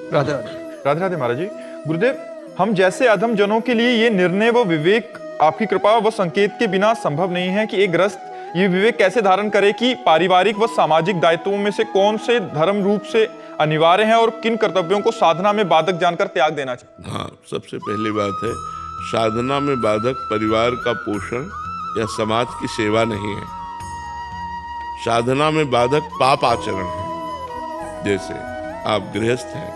राधे राधे। राधे राधे महाराज जी। गुरुदेव, हम जैसे अधम जनों के लिए ये निर्णय व विवेक आपकी कृपा व संकेत के बिना संभव नहीं है कि एक गृहस्थ ये विवेक कैसे धारण करे कि पारिवारिक व सामाजिक दायित्वों में से कौन से धर्म रूप से अनिवार्य हैं और किन कर्तव्यों को साधना में बाधक जानकर त्याग देना चाहिए। हाँ, सबसे पहली बात है, साधना में बाधक परिवार का पोषण या समाज की सेवा नहीं है। साधना में बाधक पाप आचरण है। जैसे आप गृहस्थ हैं,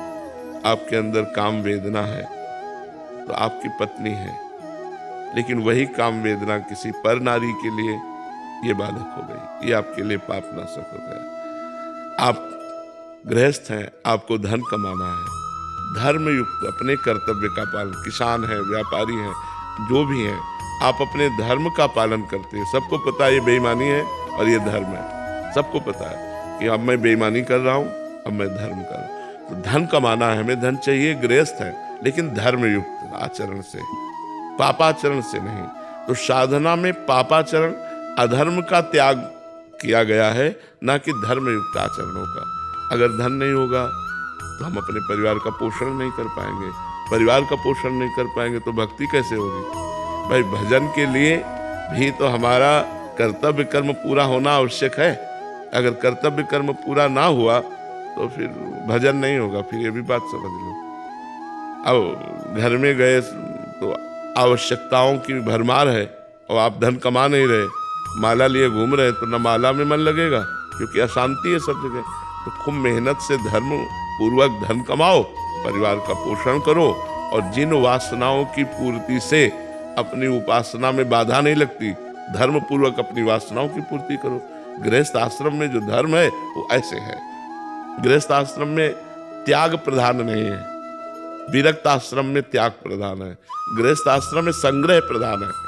आपके अंदर काम वेदना है, तो आपकी पत्नी है, लेकिन वही काम वेदना किसी पर नारी के लिए ये बाधक हो गई, ये आपके लिए पाप नाशक हो गया। आप गृहस्थ हैं, आपको धन कमाना है, धर्म युक्त अपने कर्तव्य का पालन, किसान है, व्यापारी हैं, जो भी हैं, आप अपने धर्म का पालन करते हैं। सबको पता है ये बेईमानी है और ये धर्म है, सबको पता है कि अब मैं बेईमानी कर रहा हूँ, अब मैं धर्म कर रहा हूँ। तो धन कमाना है, हमें धन चाहिए, गृहस्थ है, लेकिन धर्म युक्त आचरण से, पापाचरण से नहीं। तो साधना में पापाचरण, अधर्म का त्याग किया गया है, ना कि धर्म युक्त आचरणों का। अगर धन नहीं होगा तो हम अपने परिवार का पोषण नहीं कर पाएंगे, परिवार का पोषण नहीं कर पाएंगे तो भक्ति कैसे होगी। भाई, भजन के लिए भी तो हमारा कर्तव्य कर्म पूरा होना आवश्यक है। अगर कर्तव्य कर्म पूरा ना हुआ तो फिर भजन नहीं होगा। फिर ये भी बात समझ लो, अब घर में गए तो आवश्यकताओं की भरमार है और आप धन कमा नहीं रहे, माला लिए घूम रहे, तो न माला में मन लगेगा क्योंकि अशांति है सब जगह। तो खूब मेहनत से धर्म पूर्वक धन कमाओ, परिवार का पोषण करो, और जिन वासनाओं की पूर्ति से अपनी उपासना में बाधा नहीं लगती, धर्म पूर्वक अपनी वासनाओं की पूर्ति करो। गृहस्थ आश्रम में जो धर्म है वो ऐसे है। गृहस्थ आश्रम में त्याग प्रधान नहीं है, विरक्त आश्रम में त्याग प्रधान है। गृहस्थ आश्रम में संग्रह प्रधान है।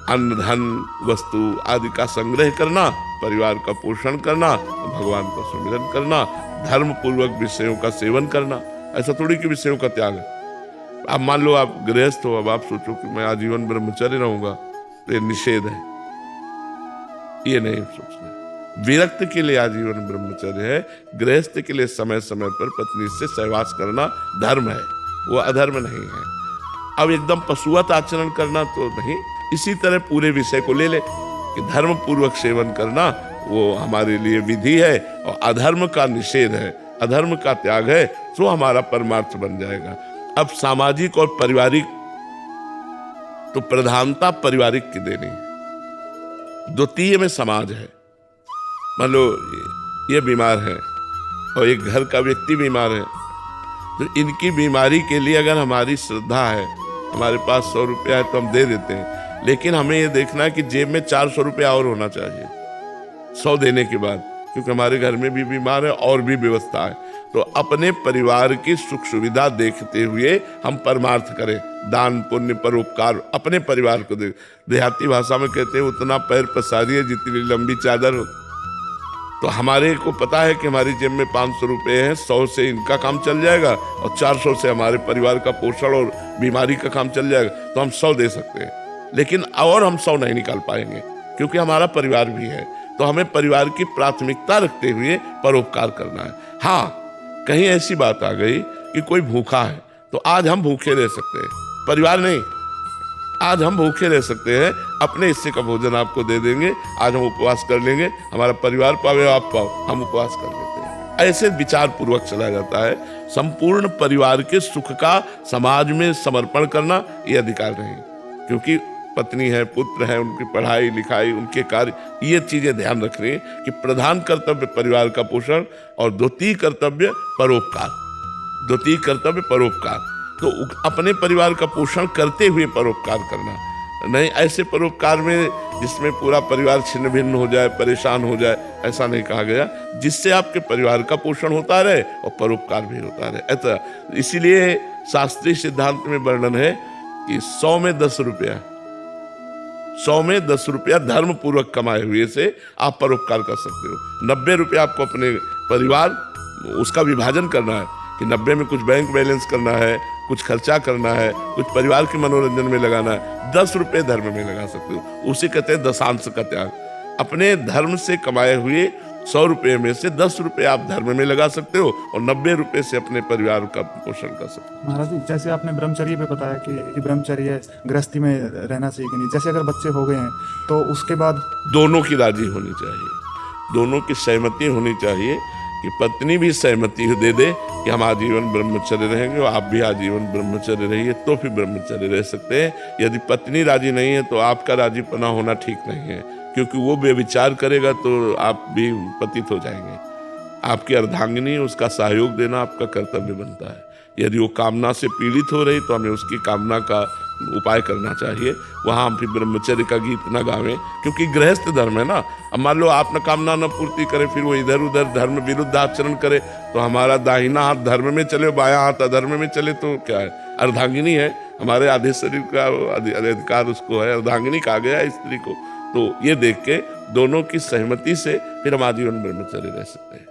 अन्न धन वस्तु आदि का संग्रह करना, परिवार का पोषण करना, भगवान का सुमिरन करना, धर्म पूर्वक विषयों का सेवन करना। ऐसा थोड़ी कि विषयों का त्याग है। अब मान लो आप गृहस्थ हो, अब आप सोचो कि मैं आजीवन ब्रह्मचर्य रहूंगा, तो ये निषेध है, ये नहीं सोचना। विरक्त के लिए आजीवन ब्रह्मचर्य है, गृहस्थ के लिए समय समय पर पत्नी से सहवास करना धर्म है, वो अधर्म नहीं है। अब एकदम पशुवत आचरण करना तो नहीं। इसी तरह पूरे विषय को ले ले कि धर्म पूर्वक सेवन करना वो हमारे लिए विधि है और अधर्म का निषेध है, अधर्म का त्याग है, तो हमारा परमार्थ बन जाएगा। अब सामाजिक और पारिवारिक, तो प्रधानता पारिवारिक की देनी है, द्वितीय में समाज है। मान लो ये बीमार है और एक घर का व्यक्ति बीमार है, तो इनकी बीमारी के लिए अगर हमारी श्रद्धा है, हमारे पास 100 रुपया है तो हम दे देते हैं, लेकिन हमें ये देखना है कि जेब में 400 रुपया और होना चाहिए 100 देने के बाद, क्योंकि हमारे घर में भी बीमार है और भी व्यवस्था है। तो अपने परिवार की सुख सुविधा देखते हुए हम परमार्थ करें, दान पुण्य परोपकार अपने परिवार को दे। देहाती भाषा में कहते हैं उतना पैर पसारिए जितनी लंबी चादर हो। तो हमारे को पता है कि हमारी जेब में 500 रुपये हैं, 100 से इनका काम चल जाएगा और 400 से हमारे परिवार का पोषण और बीमारी का काम चल जाएगा, तो हम 100 दे सकते हैं। लेकिन और हम 100 नहीं निकाल पाएंगे क्योंकि हमारा परिवार भी है। तो हमें परिवार की प्राथमिकता रखते हुए परोपकार करना है। हाँ, कहीं ऐसी बात आ गई कि कोई भूखा है, तो आज हम भूखे रह सकते हैं, परिवार नहीं, आज हम भूखे रह सकते हैं, अपने हिस्से का भोजन आपको दे देंगे, आज हम उपवास कर लेंगे, हमारा परिवार पावे आप पाओ, हम उपवास कर लेते हैं। ऐसे विचार पूर्वक चला जाता है। संपूर्ण परिवार के सुख का समाज में समर्पण करना ये अधिकार नहीं, क्योंकि पत्नी है, पुत्र है, उनकी पढ़ाई लिखाई, उनके कार्य, ये चीजें ध्यान रखनी कि प्रधान कर्तव्य परिवार का पोषण और द्वितीय कर्तव्य परोपकार, द्वितीय कर्तव्य परोपकार। तो अपने परिवार का पोषण करते हुए परोपकार करना नहीं, ऐसे परोपकार में जिसमें पूरा परिवार छिन्न भिन्न हो जाए, परेशान हो जाए, ऐसा नहीं कहा गया। जिससे आपके परिवार का पोषण होता रहे और परोपकार भी होता रहे। ऐसा इसीलिए शास्त्रीय सिद्धांत में वर्णन है कि 100 में 10 रुपया, 100 में 10 रुपया धर्म पूर्वक कमाए हुए से आप परोपकार कर सकते हो। 90 रुपया आपको अपने परिवार उसका विभाजन करना है कि 90 में कुछ बैंक बैलेंस करना है, कुछ खर्चा करना है, कुछ परिवार के मनोरंजन में लगाना है, 10 रुपये धर्म में लगा सकते हो। उसे कहते हैं दशांश का त्याग। अपने धर्म से कमाए हुए 100 रुपये में से 10 रुपये आप धर्म में लगा सकते हो और 90 रुपये से अपने परिवार का पोषण कर सकते हो। महाराज जी, जैसे आपने ब्रह्मचर्य पे बताया कि ब्रह्मचर्य गृहस्थी में रहना चाहिए कि नहीं, जैसे अगर बच्चे हो गए हैं तो उसके बाद दोनों की राजी होनी चाहिए, दोनों की सहमति होनी चाहिए कि पत्नी भी सहमति दे दे कि हम आजीवन ब्रह्मचर्य रहेंगे और आप भी आजीवन ब्रह्मचर्य रहिए, तो फिर ब्रह्मचर्य रह सकते हैं। यदि पत्नी राजी नहीं है तो आपका राजीपना होना ठीक नहीं है, क्योंकि वो बेविचार करेगा तो आप भी पतित हो जाएंगे। आपकी अर्धांगिनी उसका सहयोग देना आपका कर्तव्य बनता है। यदि वो कामना से पीड़ित हो रही तो हमें उसकी कामना का उपाय करना चाहिए। वहाँ हम फिर ब्रह्मचर्य का गीत न गावें, क्योंकि गृहस्थ धर्म है ना। अब मान लो आप न कामना न पूर्ति करे, फिर वो इधर उधर धर्म विरुद्ध आचरण करे, तो हमारा दाहिना हाथ धर्म में चले, बायां हाथ अधर्म में चले तो क्या है? अर्धांगिनी है, हमारे आधे शरीर का अधिकार उसको है, अर्धांगिनी कहा गया है स्त्री को। तो ये देख के दोनों की सहमति से फिर हम आजीवन ब्रह्मचर्य रह सकते हैं।